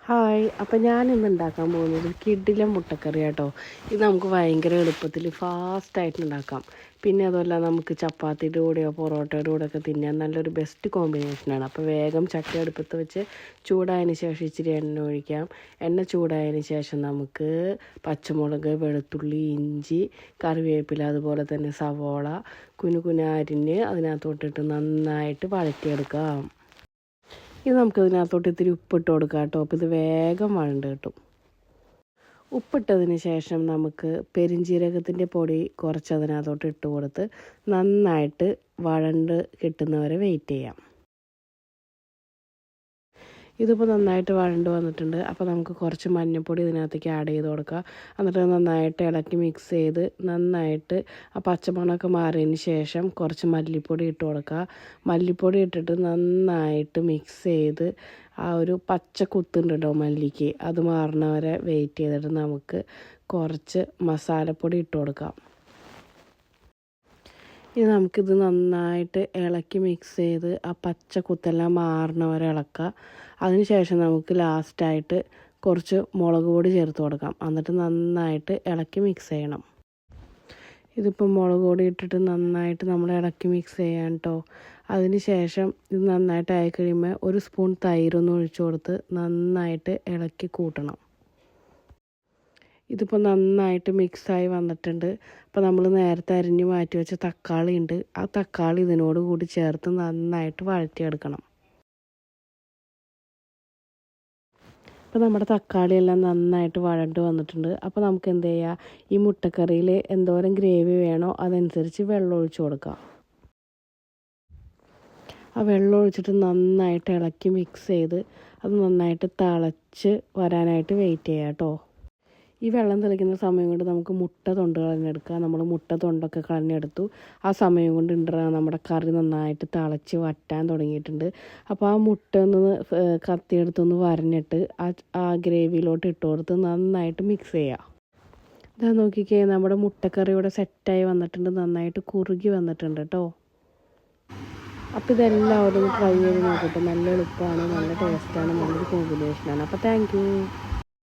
Hi. അപ്പം ഞാനിന്ന് ഉണ്ടാക്കാൻ പോകുന്നത് കിടിലൻ മുട്ടക്കറി കേട്ടോ. ഇത് നമുക്ക് ഭയങ്കര എളുപ്പത്തിൽ ഫാസ്റ്റായിട്ട് ഉണ്ടാക്കാം. പിന്നെ അതുമല്ല നമുക്ക് ചപ്പാത്തിയുടെ കൂടെയോ പൊറോട്ടയുടെ കൂടെയൊക്കെ തിന്നാൻ നല്ലൊരു ബെസ്റ്റ് കോമ്പിനേഷനാണ്. അപ്പോൾ വേഗം ചട്ടി അടുപ്പത്ത് വെച്ച് ചൂടായതിന് ശേഷം ഇച്ചിരി എണ്ണ ഒഴിക്കാം. എണ്ണ ചൂടായതിന് ശേഷം നമുക്ക് പച്ചമുളക്, വെളുത്തുള്ളി, ഇഞ്ചി, കറിവേപ്പില, അതുപോലെ തന്നെ സവോള കുനുകുന അരിഞ്ഞ് അതിനകത്തോട്ടിട്ട് നന്നായിട്ട് വഴറ്റിയെടുക്കാം. ഇത് നമുക്കിതിനകത്തോട്ട് ഇത്തിരി ഉപ്പിട്ട് കൊടുക്കാം കേട്ടോ. അപ്പോൾ ഇത് വേഗം വഴണ്ട് കിട്ടും. ഉപ്പിട്ടതിന് ശേഷം നമുക്ക് പെരുംജീരകത്തിൻ്റെ പൊടി കുറച്ച് അതിനകത്തോട്ട് ഇട്ട് കൊടുത്ത് നന്നായിട്ട് വഴണ്ട് കിട്ടുന്നവരെ വെയിറ്റ് ചെയ്യാം. ഇതിപ്പോൾ നന്നായിട്ട് വഴണ്ട് വന്നിട്ടുണ്ട്. അപ്പോൾ നമുക്ക് കുറച്ച് മഞ്ഞൾപ്പൊടി ഇതിനകത്തേക്ക് ആഡ് ചെയ്ത് കൊടുക്കുക. എന്നിട്ട് നന്നായിട്ട് ഇളക്കി മിക്സ് ചെയ്ത് നന്നായിട്ട് ആ പച്ചമണമൊക്കെ മാറിയതിന് ശേഷം കുറച്ച് മല്ലിപ്പൊടി ഇട്ട് കൊടുക്കുക. മല്ലിപ്പൊടി ഇട്ടിട്ട് നന്നായിട്ട് മിക്സ് ചെയ്ത് ആ ഒരു പച്ച കുത്തുണ്ടല്ലോ മല്ലിക്ക്, അത് മാറണവരെ വെയിറ്റ് ചെയ്തിട്ട് നമുക്ക് കുറച്ച് മസാലപ്പൊടി ഇട്ട് കൊടുക്കാം. ഇനി നമുക്കിത് നന്നായിട്ട് ഇളക്കി മിക്സ് ചെയ്ത് ആ പച്ച കുത്തെല്ലാം മാറണവരെ ഇളക്കുക. അതിന് ശേഷം നമുക്ക് ലാസ്റ്റായിട്ട് കുറച്ച് മുളക് പൊടി ചേർത്ത് കൊടുക്കാം. എന്നിട്ട് നന്നായിട്ട് ഇളക്കി മിക്സ് ചെയ്യണം. ഇതിപ്പോൾ മുളക് പൊടി ഇട്ടിട്ട് നന്നായിട്ട് നമ്മൾ ഇളക്കി മിക്സ് ചെയ്യാൻ കേട്ടോ. അതിന് ശേഷം ഇത് നന്നായിട്ട് ആയി കഴിയുമ്പോൾ ഒരു സ്പൂൺ തൈരൊന്ന് ഒഴിച്ചു കൊടുത്ത് നന്നായിട്ട് ഇളക്കി കൂട്ടണം. ഇതിപ്പോൾ നന്നായിട്ട് മിക്സായി വന്നിട്ടുണ്ട്. അപ്പോൾ നമ്മൾ നേരത്തെ അരിഞ്ഞ് മാറ്റി വെച്ച തക്കാളി ഉണ്ട്, ആ തക്കാളി ഇതിനോട് കൂടി ചേർത്ത് നന്നായിട്ട് വഴറ്റിയെടുക്കണം. അപ്പോൾ നമ്മുടെ തക്കാളിയെല്ലാം നന്നായിട്ട് വഴണ്ട് വന്നിട്ടുണ്ട്. അപ്പോൾ നമുക്ക് എന്ത് ചെയ്യാം, ഈ മുട്ടക്കറിയിൽ എന്തോരം ഗ്രേവി വേണോ അതനുസരിച്ച് വെള്ളം ഒഴിച്ച് കൊടുക്കാം. ആ വെള്ളം ഒഴിച്ചിട്ട് നന്നായിട്ട് ഇളക്കി മിക്സ് ചെയ്ത് അത് നന്നായിട്ട് തിളച്ച് വരാനായിട്ട് വെയിറ്റ് ചെയ്യാം കേട്ടോ. ഈ വെള്ളം തിളയ്ക്കുന്ന സമയം കൊണ്ട് നമുക്ക് മുട്ട തൊണ്ട് കളഞ്ഞെടുക്കാം. നമ്മൾ മുട്ട തൊണ്ടൊക്കെ കളഞ്ഞെടുത്തു. ആ സമയം കൊണ്ട് നമ്മുടെ കറി നന്നായിട്ട് തിളച്ച് വറ്റാൻ തുടങ്ങിയിട്ടുണ്ട്. അപ്പോൾ ആ മുട്ട ഒന്ന് കത്തിയെടുത്തൊന്ന് വരഞ്ഞിട്ട് ആ ഗ്രേവിയിലോട്ട് ഇട്ട് കൊടുത്ത് നന്നായിട്ട് മിക്സ് ചെയ്യാം. ഇതാ നോക്കിക്കേ, നമ്മുടെ മുട്ടക്കറി ഇവിടെ സെറ്റായി വന്നിട്ടുണ്ട്, നന്നായിട്ട് കുറുകി വന്നിട്ടുണ്ട് കേട്ടോ. അപ്പോൾ ഇതെല്ലാവരും ട്രൈ ചെയ്ത് നോക്കട്ടെ. നല്ല എളുപ്പമാണ്, നല്ല ടേസ്റ്റാണ്, നല്ലൊരു കോമ്പിനേഷനാണ്. അപ്പോൾ താങ്ക് യു.